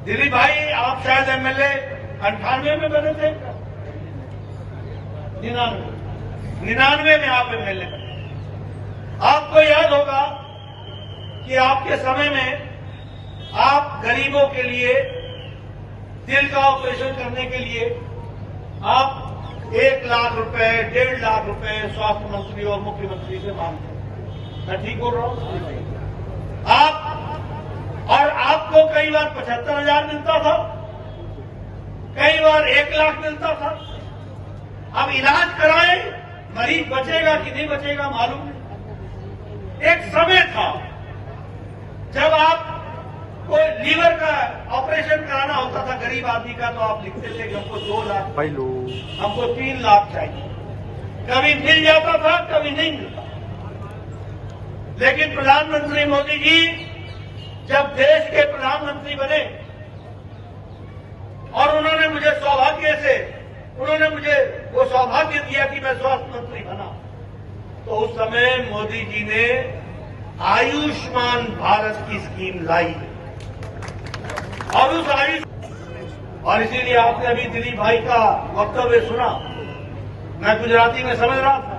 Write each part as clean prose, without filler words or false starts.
दिलीप भाई, आप शायद एमएलए 98 में बने थे, 99 में आप एमएलए बने। आपको याद होगा कि आपके समय में आप गरीबों के लिए दिल का ऑपरेशन करने के लिए आप 1 लाख रुपए, 1.5 लाख रुपए स्वास्थ्य मंत्री और मुख्यमंत्री से मांगते। मैं ठीक बोल रहा हूं? और आपको कई बार 75,000 मिलता था, कई बार 1 लाख मिलता था। अब इलाज कराए, मरीज बचेगा कि नहीं बचेगा मालूम नहीं। एक समय था जब आप कोई लीवर का ऑपरेशन कराना होता था गरीब आदमी का, तो आप लिखते थे कि हमको 2 लाख, हमको 3 लाख चाहिए। कभी मिल जाता था, कभी नहीं मिलता। लेकिन प्रधानमंत्री मोदी जी जब देश के प्रधानमंत्री बने और उन्होंने मुझे वो सौभाग्य दिया कि मैं स्वास्थ्य मंत्री बना, तो उस समय मोदी जी ने आयुष्मान भारत की स्कीम लाई और इसीलिए आपने अभी दिलीप भाई का वक्तव्य सुना, मैं गुजराती में समझ रहा था।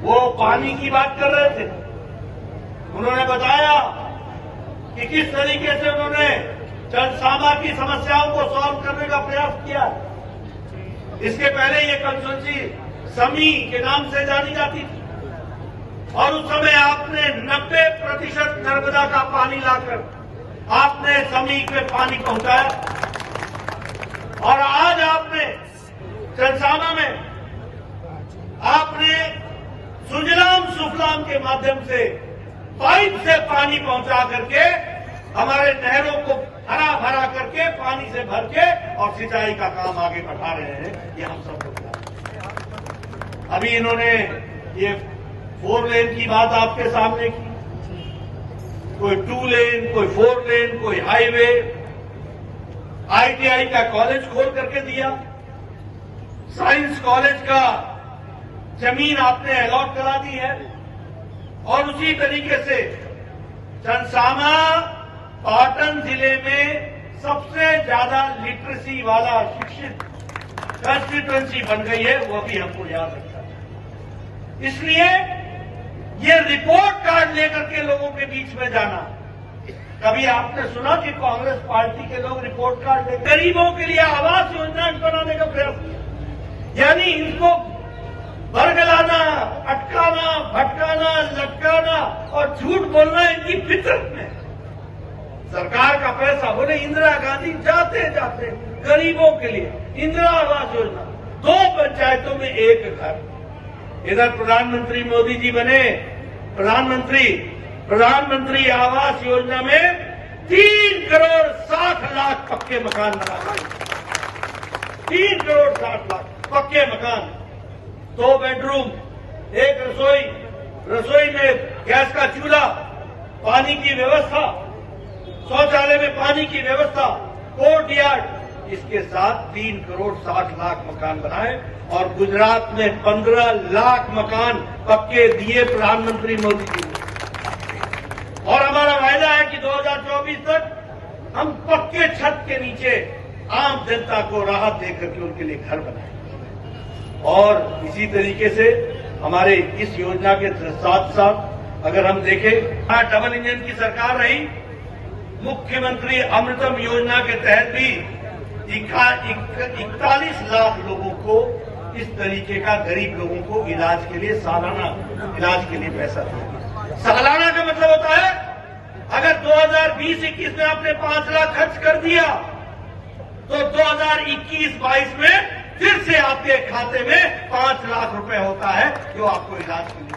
वो पानी की बात कर रहे थे। उन्होंने बताया कि किस तरीके से उन्होंने जनसामा की समस्याओं को सॉल्व करने का प्रयास किया। इसके पहले ये कंस्टिट्यूंसी समी के नाम से जानी जाती थी और उस समय आपने 90% नर्मदा का पानी लाकर आपने समी में पानी पहुंचाया और आज आपने जनसामा में आपने सुजलाम सुफलाम के माध्यम से पाइप से पानी पहुंचा करके हमारे नहरों को हरा भरा करके पानी से भर के और सिंचाई का काम आगे बढ़ा रहे हैं। ये हम सब लोग अभी इन्होंने ये 4 लेन की बात आपके सामने की, कोई 2 लेन, कोई 4 लेन, कोई हाईवे, आईटीआई का कॉलेज खोल करके दिया, साइंस कॉलेज का जमीन आपने अलॉट करा दी है और उसी तरीके से जनसामा पाटन जिले में सबसे ज्यादा लिटरेसी वाला शिक्षित कंस्टिट्यूएंसी बन गई है, वो भी हमको याद रखना है। इसलिए ये रिपोर्ट कार्ड लेकर के लोगों के बीच में जाना, कभी आपने सुना कि कांग्रेस पार्टी के लोग रिपोर्ट कार्ड लेकर गरीबों के लिए आवास योजना बनाने का प्रयास किया? यानी इनको बरगलाना, अटकाना, भटकाना, लटकाना और झूठ बोलना इनकी फितरत में। सरकार का पैसा, बोले इंदिरा गांधी जाते जाते गरीबों के लिए इंदिरा आवास योजना, 2 पंचायतों में 1 घर। इधर प्रधानमंत्री मोदी जी बने, प्रधानमंत्री आवास योजना में 3 करोड़ 60 लाख पक्के मकान बनाए। 3 करोड़ 60 लाख पक्के मकान, 2 बेडरूम, 1 रसोई में गैस का चूल्हा, पानी की व्यवस्था, शौचालय में पानी की व्यवस्था, कोर्ट यार्ड, इसके साथ 3 करोड़ 60 लाख मकान बनाए और गुजरात में 15 लाख मकान पक्के दिए प्रधानमंत्री मोदी जी ने। और हमारा वायदा है कि 2024 तक हम पक्के छत के नीचे आम जनता को राहत देकर के उनके लिए घर बनाएंगे। और इसी तरीके से हमारे इस योजना के साथ साथ अगर हम देखें, डबल इंजन की सरकार रही, मुख्यमंत्री अमृतम योजना के तहत भी 41 लाख लोगों को इस तरीके का गरीब लोगों को इलाज के लिए सालाना इलाज के लिए पैसा दिया। सालाना का मतलब होता है अगर 2020-21 में आपने 5 लाख खर्च कर दिया तो 2021-22 में फिर से आपके खाते में 5 लाख रुपए होता है जो आपको इलाज के लिए।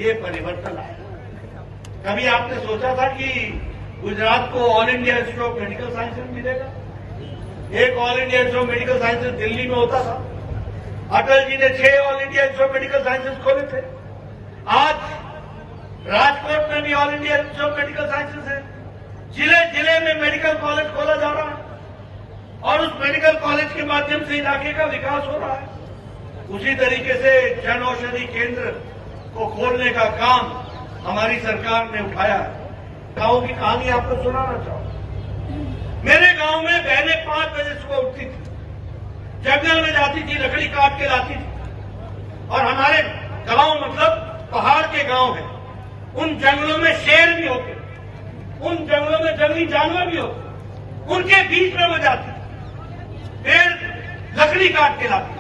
ये परिवर्तन आया। कभी आपने सोचा था कि गुजरात को all India institute of medical sciences मिलेगा? एक all India institute of medical sciences Delhi में होता था। अटल जी ने 6 all India institute of medical sciences खोले थे। आज राजकोट में भी all India institute of medical sciences है। जिले जिले में मेडिकल कॉलेज खोला जा रहा है और उस मेडिकल कॉलेज के माध्यम से इलाके का विकास हो रहा है। उसी तरीके से जन औषधि केंद्र को खोलने का काम हमारी सरकार ने उठाया है। गांव की कहानी आपको सुनाना चाहूं। मेरे गांव में बहनें 5 बजे सुबह उठती थी, जंगल में जाती थी, लकड़ी काट के लाती थी। और हमारे गांव मतलब पहाड़ के गांव हैं, उन जंगलों में शेर भी होते, उन जंगलों में जंगली जानवर भी होते, उनके बीच में वो जाती, पेड़ लकड़ी काट के लाती,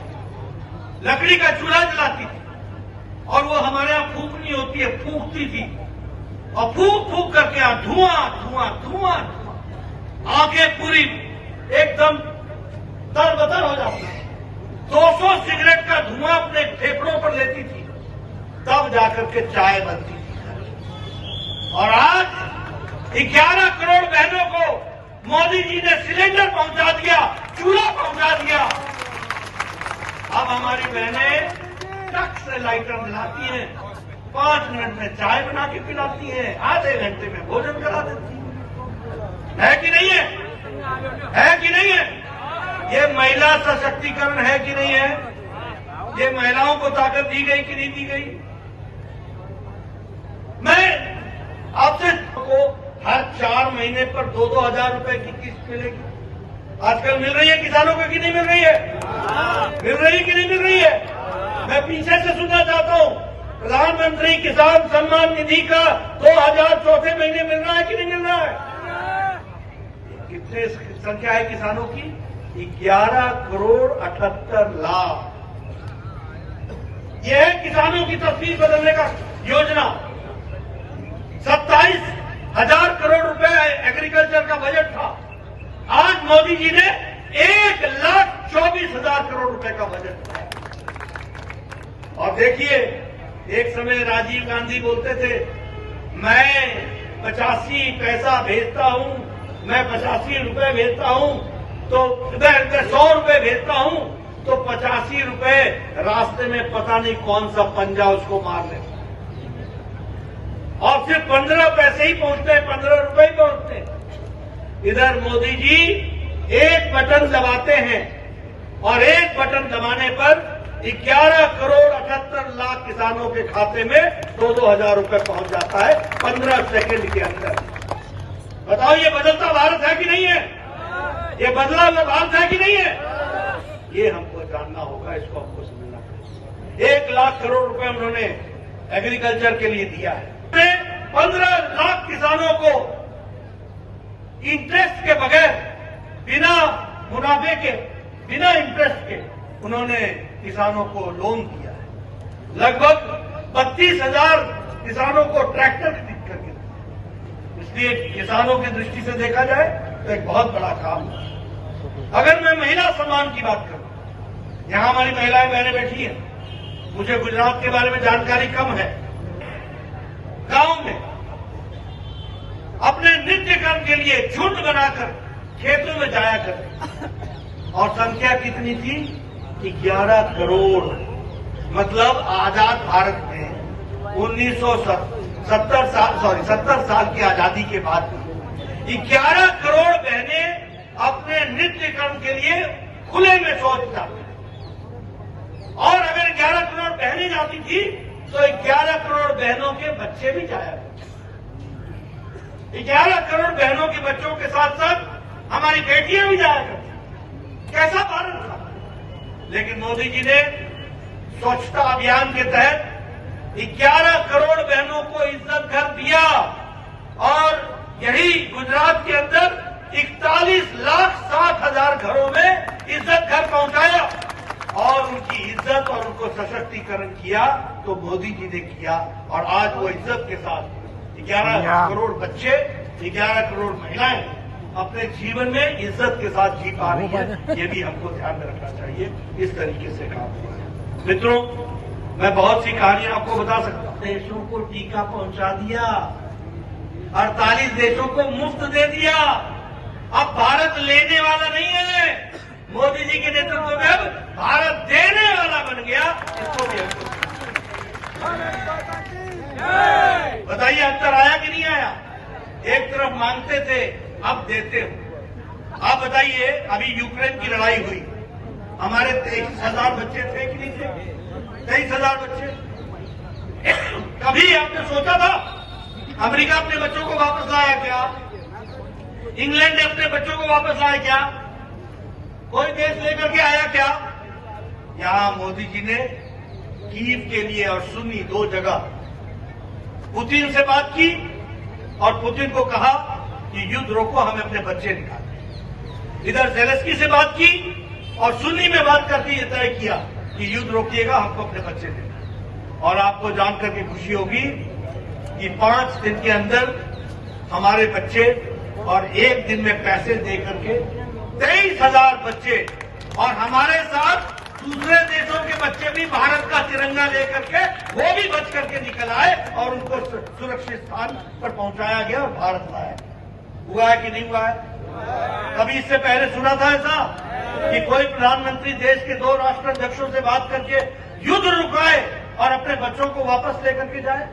लकड़ी का चूल्हा जलाती थी। और वो हमारे यहाँ फूकनी होती है, फूकती थी और फूक फूक करके धुआं धुआं धुआं, आंखें पूरी एकदम तरबतर हो जाती, 200 सिगरेट का धुआं अपने फेफड़ों पर लेती थी, तब जाकर के चाय बनती थी। और आज 11 करोड़ बहनों को मोदी जी ने सिलेंडर पहुंचा दिया, चूल्हा पहुंचा दिया। अब हमारी बहनें टक से लाइटर मिलाती हैं, 5 मिनट में चाय बना के पिलाती हैं, आधे घंटे में भोजन करा देती है कि नहीं है? है कि नहीं है? ये महिला सशक्तिकरण है कि नहीं है? ये महिलाओं को ताकत दी गई कि नहीं दी गई? मैं आपसे को हर 4 महीने पर 2-2 हजार रुपए की किस्त मिलेगी। आजकल मिल रही है किसानों को कि नहीं मिल रही है? मिल रही कि नहीं मिल रही है? मैं पीछे से सुनना चाहता हूं, प्रधानमंत्री किसान सम्मान निधि का 2000 चौथे महीने मिल रहा है कि नहीं मिल रहा है? कितने संख्या है किसानों की? 11 करोड़ 78 लाख। यह है किसानों की तस्वीर बदलने का योजना। 27,000 करोड़ रुपए एग्रीकल्चर का बजट था, आज मोदी जी ने 1,24,000 करोड़ रुपए का बजट दिया। और देखिए, एक समय राजीव गांधी बोलते थे, मैं 85 पैसा भेजता हूं, मैं 85 रुपए भेजता हूं, तो 100 रुपए भेजता हूं, तो 85 रुपए रास्ते में पता नहीं कौन सा पंजा उसको मार लेता, और सिर्फ 15 पैसे ही पहुंचते हैं, 15 रुपए ही पहुंचते हैं। इधर मोदी जी एक बटन दबाते हैं और एक बटन दबाने पर 11 करोड़ 78 लाख किसानों के खाते में 2-2 हजार रुपए पहुंच जाता है 15 सेकंड के अंदर। बताओ, ये बदलता भारत है कि नहीं है? ये बदला हुआ भारत है कि नहीं है? ये हमको जानना होगा, इसको हमको समझना पड़ेगा। 1 लाख करोड़ रुपए उन्होंने एग्रीकल्चर के लिए दिया है। 15 लाख किसानों को इंटरेस्ट के बगैर, बिना मुनाफे के, बिना इंटरेस्ट के उन्होंने किसानों को लोन दिया है। लगभग 32,000 किसानों को ट्रैक्टर खरीद करके दिया। इसलिए किसानों की दृष्टि से देखा जाए तो एक बहुत बड़ा काम है। अगर मैं महिला सम्मान की बात करूं, यहां हमारी महिलाएं बहनें बैठी हैं, मुझे गुजरात के बारे में जानकारी कम है। गांव में अपने नृत्य कर्म के लिए झुंड बनाकर खेतों में जाया करते, और संख्या कितनी थी? 11 करोड़। मतलब आजाद भारत में 70 साल की आजादी के बाद 11 करोड़ बहनें अपने नृत्य कर्म के लिए खुले में शौच जाते, और अगर 11 करोड़ बहनें जाती थी तो 11 करोड़ बहनों के बच्चे भी जाया करते। 11 करोड़ बहनों के बच्चों के साथ साथ हमारी बेटियां भी जाया करती। कैसा भारत था? लेकिन मोदी जी ने स्वच्छता अभियान के तहत 11 करोड़ बहनों को इज्जत घर दिया, और यही गुजरात के अंदर 41,60,000 घरों में इज्जत घर पहुंचाया, और उनकी इज्जत और उनको सशक्तिकरण किया तो मोदी जी ने किया। और आज वो इज्जत के साथ 11 करोड़ बच्चे, 11 करोड़ महिलाएं अपने जीवन में इज्जत के साथ जी पा रही है। ये भी हमको ध्यान में रखना चाहिए। इस तरीके से काम हुआ है। मित्रों, मैं बहुत सी कहानियां आपको बता सकता हूं। देशों को टीका पहुंचा दिया, 48 देशों को मुफ्त दे दिया। अब भारत लेने वाला नहीं है, मोदी जी के नेतृत्व में अब भारत देने वाला बन गया। इसको भी हमको बताइए, अंतर आया कि नहीं आया? एक तरफ मांगते थे, अब देते हो। आप बताइए, अभी यूक्रेन की लड़ाई हुई, हमारे 23,000 बच्चे थे कि नहीं थे? 23,000 बच्चे। कभी आपने सोचा था अमेरिका अपने बच्चों को वापस लाया क्या? इंग्लैंड ने अपने बच्चों को वापस लाया क्या? कोई देश लेकर के आया क्या? यहां मोदी जी ने कीव के लिए और सुन्नी दो जगह पुतिन से बात की और पुतिन को कहा कि युद्ध रोको, हमें अपने बच्चे निकालने। इधर ज़ेलेंस्की से बात की और सुन्नी में बात करके ये तय किया कि युद्ध रोकिएगा, हमको अपने बच्चे देना। और आपको जानकर के खुशी होगी कि 5 दिन के अंदर हमारे बच्चे और 1 दिन में पैसे दे करके 23,000 बच्चे और हमारे साथ दूसरे देशों के बच्चे भी भारत का तिरंगा लेकर के वो भी बच करके निकल आए और उनको सुरक्षित स्थान पर पहुंचाया गया और भारत लाया। हुआ है कि नहीं हुआ है? कभी इससे पहले सुना था ऐसा कि कोई प्रधानमंत्री देश के 2 राष्ट्राध्यक्षों से बात करके युद्ध रुकाए और अपने बच्चों को वापस लेकर के जाए?